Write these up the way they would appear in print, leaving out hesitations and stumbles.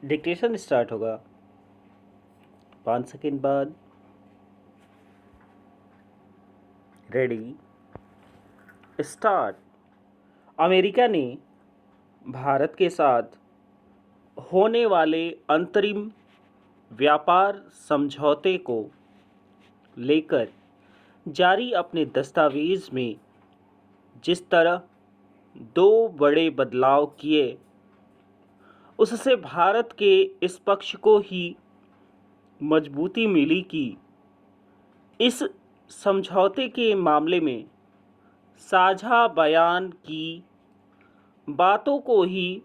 Dictation start होगा 5 second बाद। Ready start. America ने भारत के साथ होने वाले अंतरिम व्यापार समझौते को लेकर जारी अपने दस्तावेज में जिस तरह दो बड़े बदलाव किए, उससे भारत के इस पक्ष को ही मजबूती मिली कि इस समझौते के मामले में साझा बयान की बातों को ही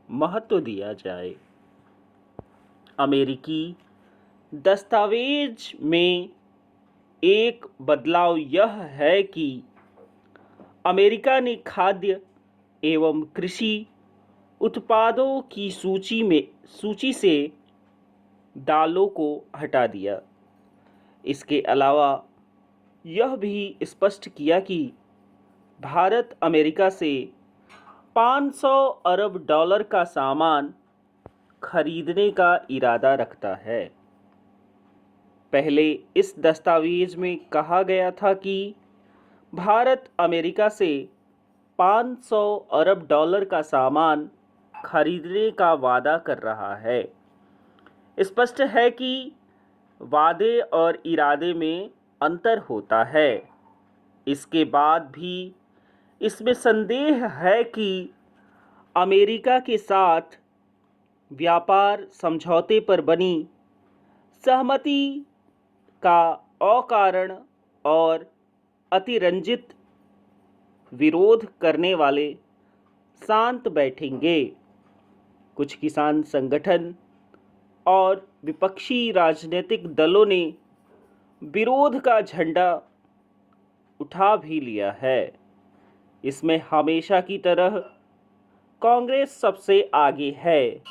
महत्व दिया जाए। अमेरिकी दस्तावेज में एक बदलाव यह है कि अमेरिका ने खाद्य एवं कृषि उत्पादों की सूची से दालों को हटा दिया। इसके अलावा यह भी स्पष्ट किया कि भारत अमेरिका से 500 अरब डॉलर का सामान खरीदने का इरादा रखता है। पहले इस दस्तावेज में कहा गया था कि भारत अमेरिका से 500 अरब डॉलर का सामान खरीदने का वादा कर रहा है। स्पष्ट है कि वादे और इरादे में अंतर होता है। इसके बाद भी इसमें संदेह है कि अमेरिका के साथ व्यापार समझौते पर बनी सहमति का अकारण और अतिरंजित विरोध करने वाले शांत बैठेंगे। कुछ किसान संगठन और विपक्षी राजनीतिक दलों ने विरोध का झंडा उठा भी लिया है। इसमें हमेशा की तरह कांग्रेस सबसे आगे है।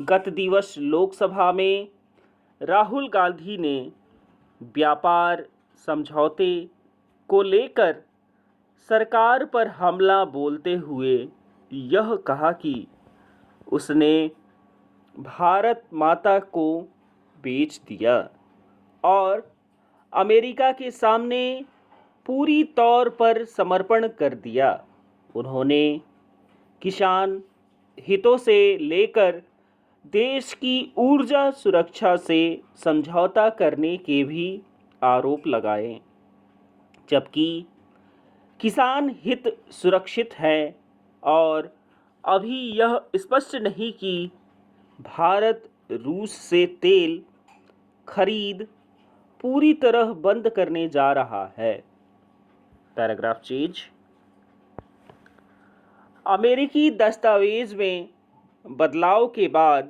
गत दिवस लोकसभा में राहुल गांधी ने व्यापार समझौते को लेकर सरकार पर हमला बोलते हुए यह कहा कि उसने भारत माता को बेच दिया और अमेरिका के सामने पूरी तौर पर समर्पण कर दिया। उन्होंने किसान हितों से लेकर देश की ऊर्जा सुरक्षा से समझौता करने के भी आरोप लगाए, जबकि किसान हित सुरक्षित है और अभी यह स्पष्ट नहीं कि भारत रूस से तेल खरीद पूरी तरह बंद करने जा रहा है। Paragraph change. अमेरिकी दस्तावेज में बदलाव के बाद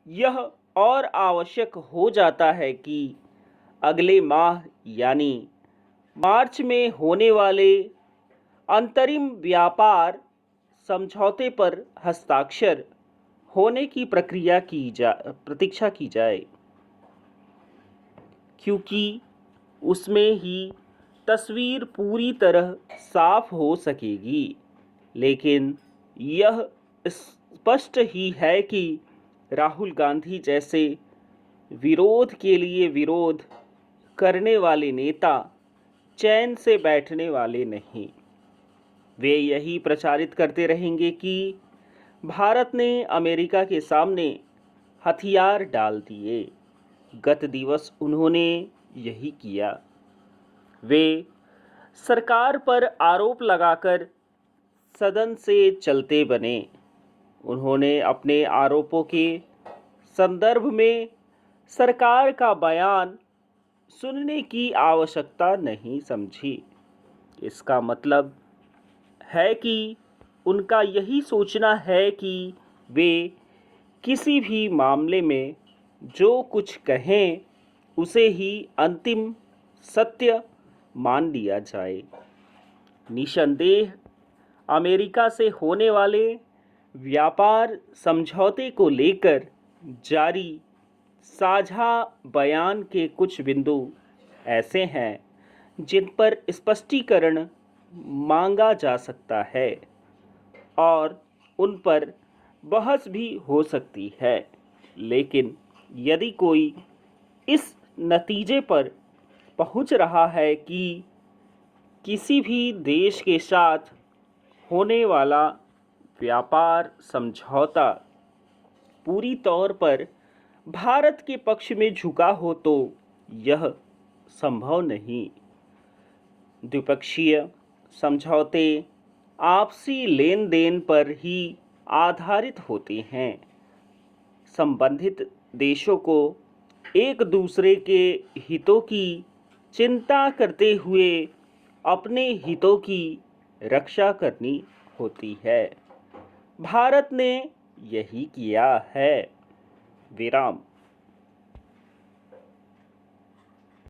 यह और आवश्यक हो जाता है कि अगले माह यानी मार्च में होने वाले अंतरिम व्यापार समझौते पर हस्ताक्षर होने की प्रतीक्षा की जाए, क्योंकि उसमें ही तस्वीर पूरी तरह साफ हो सकेगी। लेकिन यह स्पष्ट ही है कि राहुल गांधी जैसे विरोध के लिए विरोध करने वाले नेता चैन से बैठने वाले नहीं। वे यही प्रचारित करते रहेंगे कि भारत ने अमेरिका के सामने हथियार डाल दिए। गत दिवस उन्होंने यही किया। वे सरकार पर आरोप लगाकर सदन से चलते बने। उन्होंने अपने आरोपों के संदर्भ में सरकार का बयान सुनने की आवश्यकता नहीं समझी। इसका मतलब है कि उनका यही सोचना है कि वे किसी भी मामले में जो कुछ कहें उसे ही अंतिम सत्य मान लिया जाए। निसंदेह अमेरिका से होने वाले व्यापार समझौते को लेकर जारी साझा बयान के कुछ बिंदु ऐसे हैं जिन पर स्पष्टीकरण मांगा जा सकता है और उन पर बहस भी हो सकती है। लेकिन यदि कोई इस नतीजे पर पहुंच रहा है कि किसी भी देश के साथ होने वाला व्यापार समझौता पूरी तौर पर भारत के पक्ष में झुका हो तो यह संभव नहीं। द्विपक्षीय समझौते आपसी लेन देन पर ही आधारित होते हैं। संबंधित देशों को एक दूसरे के हितों की चिंता करते हुए अपने हितों की रक्षा करनी होती है। भारत ने यही किया है। विराम।